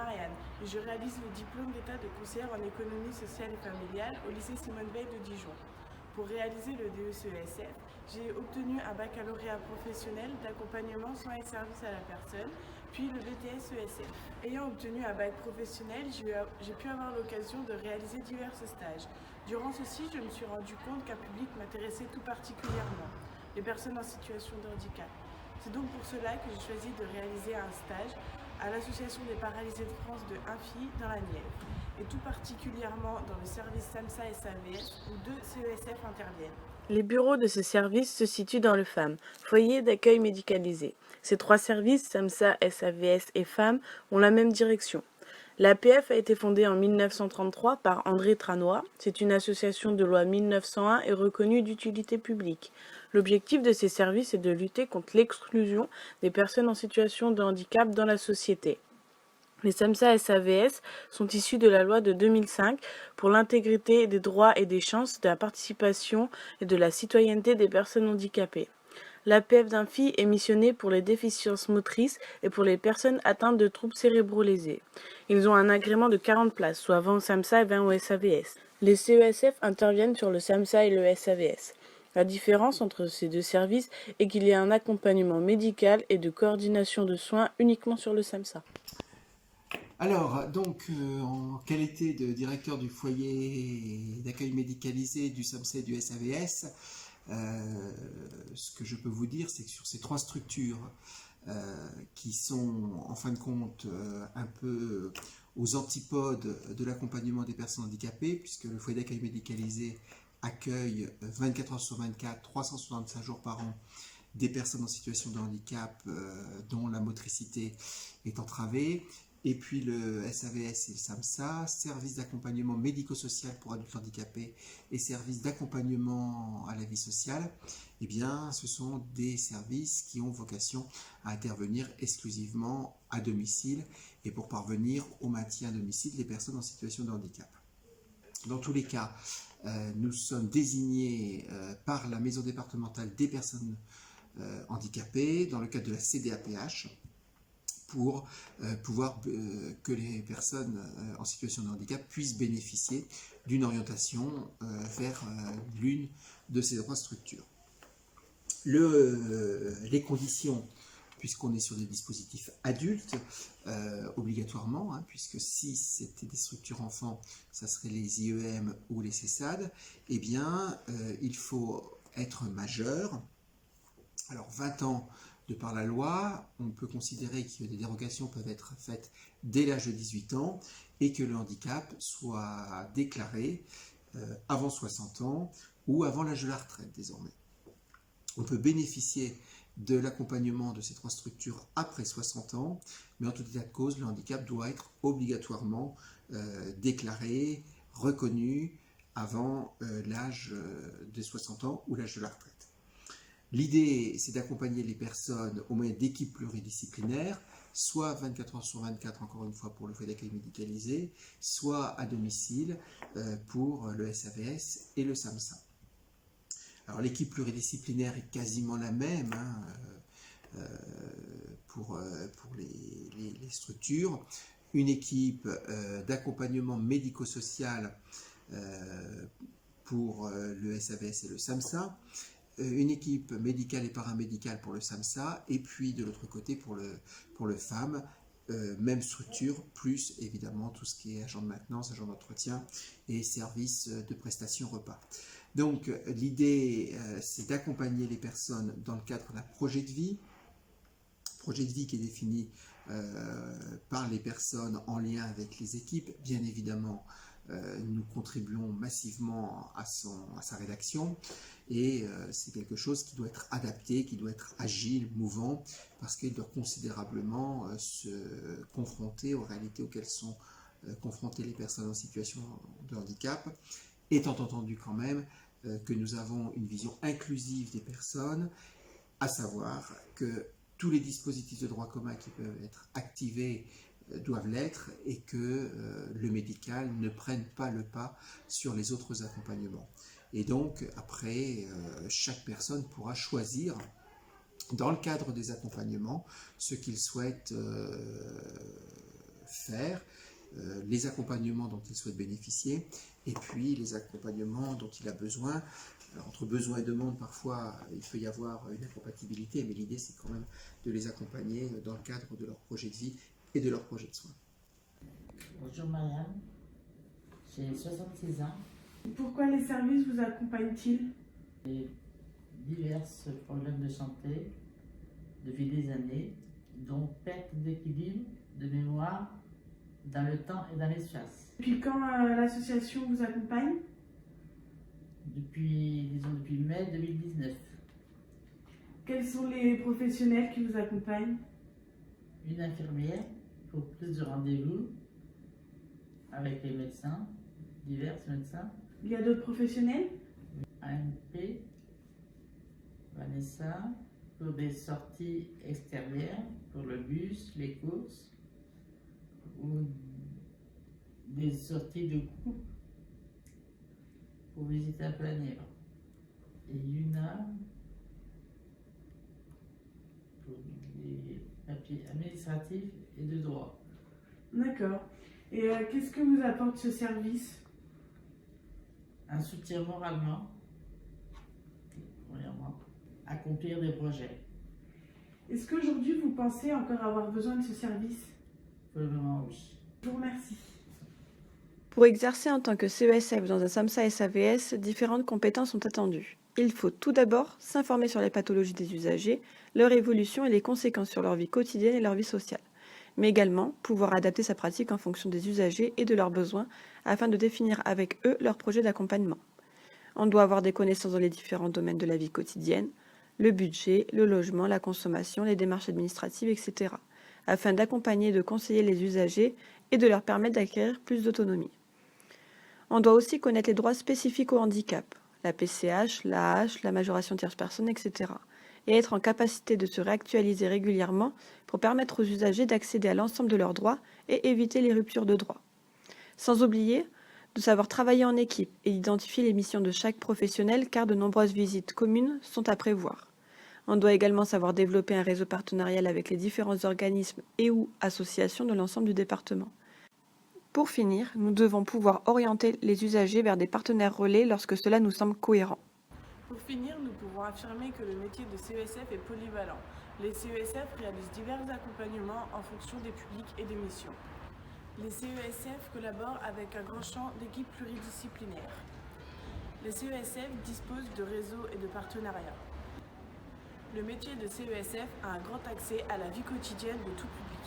Marianne et je réalise le diplôme d'état de conseillère en économie sociale et familiale au lycée Simone Veil de Dijon. Pour réaliser le DESE-ESF, j'ai obtenu un baccalauréat professionnel d'accompagnement soins et services à la personne, puis le BTS-ESF. Ayant obtenu un bac professionnel, j'ai pu avoir l'occasion de réaliser divers stages. Durant ceci, je me suis rendu compte qu'un public m'intéressait tout particulièrement, les personnes en situation de handicap. C'est donc pour cela que j'ai choisi de réaliser un stage à l'Association des paralysés de France de Infi dans la Nièvre, et tout particulièrement dans le service SAMSA SAVS où 2 CESF interviennent. Les bureaux de ce service se situent dans le FAM, foyer d'accueil médicalisé. Ces 3 services, SAMSA, SAVS et FAM, ont la même direction. L'APF a été fondée en 1933 par André Tranois. C'est une association de loi 1901 et reconnue d'utilité publique. L'objectif de ces services est de lutter contre l'exclusion des personnes en situation de handicap dans la société. Les SAMSA SAVS sont issus de la loi de 2005 pour l'intégrité des droits et des chances, de la participation et de la citoyenneté des personnes handicapées. L'APF d'Infi est missionnée pour les déficiences motrices et pour les personnes atteintes de troubles cérébraux lésés. Ils ont un agrément de 40 places, soit 20 au SAMSA et 20 au SAVS. Les CESF interviennent sur le SAMSA et le SAVS. La différence entre ces 2 services est qu'il y a un accompagnement médical et de coordination de soins uniquement sur le SAMSA. Alors, donc, en qualité de directeur du foyer d'accueil médicalisé du SAMSA et du SAVS, ce que je peux vous dire, c'est que sur ces 3 structures qui sont en fin de compte un peu aux antipodes de l'accompagnement des personnes handicapées, puisque le foyer d'accueil médicalisé accueille 24 heures sur 24, 365 jours par an, des personnes en situation de handicap dont la motricité est entravée. Et puis le SAVS et le SAMSA, service d'accompagnement médico-social pour adultes handicapés et service d'accompagnement à la vie sociale, eh bien, ce sont des services qui ont vocation à intervenir exclusivement à domicile et pour parvenir au maintien à domicile des personnes en situation de handicap. Dans tous les cas, nous sommes désignés par la maison départementale des personnes handicapées dans le cadre de la CDAPH, pour pouvoir que les personnes en situation de handicap puissent bénéficier d'une orientation vers l'une de ces 3 structures. Les conditions, puisqu'on est sur des dispositifs adultes, obligatoirement, puisque si c'était des structures enfants, ça serait les IEM ou les CESAD, eh bien, il faut être majeur. Alors, 20 ans de par la loi, on peut considérer que des dérogations peuvent être faites dès l'âge de 18 ans et que le handicap soit déclaré avant 60 ans ou avant l'âge de la retraite désormais. On peut bénéficier de l'accompagnement de ces 3 structures après 60 ans, mais en tout état de cause, le handicap doit être obligatoirement déclaré, reconnu avant l'âge de 60 ans ou l'âge de la retraite. L'idée, c'est d'accompagner les personnes au moyen d'équipes pluridisciplinaires, soit 24 heures sur 24, encore une fois, pour le foyer d'accueil médicalisé, soit à domicile pour le SAVS et le SAMSA. Alors, l'équipe pluridisciplinaire est quasiment la même pour les structures. Une équipe d'accompagnement médico-social pour le SAVS et le SAMSA, une équipe médicale et paramédicale pour le SAMSA, et puis de l'autre côté pour le FAM, même structure, plus évidemment tout ce qui est agent de maintenance, agent d'entretien et service de prestation repas. Donc l'idée, c'est d'accompagner les personnes dans le cadre d'un projet de vie qui est défini par les personnes en lien avec les équipes. Bien évidemment, nous contribuons massivement à sa rédaction et c'est quelque chose qui doit être adapté, qui doit être agile, mouvant, parce qu'il doit considérablement se confronter aux réalités auxquelles sont confrontées les personnes en situation de handicap, étant entendu quand même que nous avons une vision inclusive des personnes, à savoir que tous les dispositifs de droit commun qui peuvent être activés doivent l'être et que le médical ne prenne pas le pas sur les autres accompagnements. Et donc, après, chaque personne pourra choisir, dans le cadre des accompagnements, ce qu'il souhaite faire, les accompagnements dont il souhaite bénéficier, et puis les accompagnements dont il a besoin. Alors, entre besoin et demande, parfois, il peut y avoir une incompatibilité, mais l'idée, c'est quand même de les accompagner dans le cadre de leur projet de vie et de leur projet de soins. Bonjour Marianne, j'ai 66 ans. Pourquoi les services vous accompagnent-ils? J'ai divers problèmes de santé depuis des années, dont perte d'équilibre, de mémoire, dans le temps et dans l'espace. Depuis quand l'association vous accompagne? Depuis mai 2019. Quels sont les professionnels qui vous accompagnent? Une infirmière pour plus de rendez-vous avec les médecins, divers médecins. Il y a d'autres professionnels? AMP, Vanessa, pour des sorties extérieures, pour le bus, les courses, ou des sorties de couple pour visiter un peu la Nièvre. Et Yuna pour les papiers administratifs et de droit. D'accord. Et qu'est-ce que vous apporte ce service? Un soutien moralement, premièrement, accomplir des projets. Est-ce qu'aujourd'hui vous pensez encore avoir besoin de ce service? Pour le moment, oui. Je vous remercie. Pour exercer en tant que CESF dans un SAMSA SAVS, différentes compétences sont attendues. Il faut tout d'abord s'informer sur les pathologies des usagers, leur évolution et les conséquences sur leur vie quotidienne et leur vie sociale, mais également pouvoir adapter sa pratique en fonction des usagers et de leurs besoins afin de définir avec eux leur projet d'accompagnement. On doit avoir des connaissances dans les différents domaines de la vie quotidienne, le budget, le logement, la consommation, les démarches administratives, etc., afin d'accompagner et de conseiller les usagers et de leur permettre d'acquérir plus d'autonomie. On doit aussi connaître les droits spécifiques au handicap, la PCH, l'AH, la majoration tierce personne, etc., et être en capacité de se réactualiser régulièrement pour permettre aux usagers d'accéder à l'ensemble de leurs droits et éviter les ruptures de droits. Sans oublier de savoir travailler en équipe et identifier les missions de chaque professionnel car de nombreuses visites communes sont à prévoir. On doit également savoir développer un réseau partenarial avec les différents organismes et ou associations de l'ensemble du département. Pour finir, nous devons pouvoir orienter les usagers vers des partenaires relais lorsque cela nous semble cohérent. Pour finir, nous pouvons affirmer que le métier de CESF est polyvalent. Les CESF réalisent divers accompagnements en fonction des publics et des missions. Les CESF collaborent avec un grand champ d'équipes pluridisciplinaires. Les CESF disposent de réseaux et de partenariats. Le métier de CESF a un grand accès à la vie quotidienne de tout public.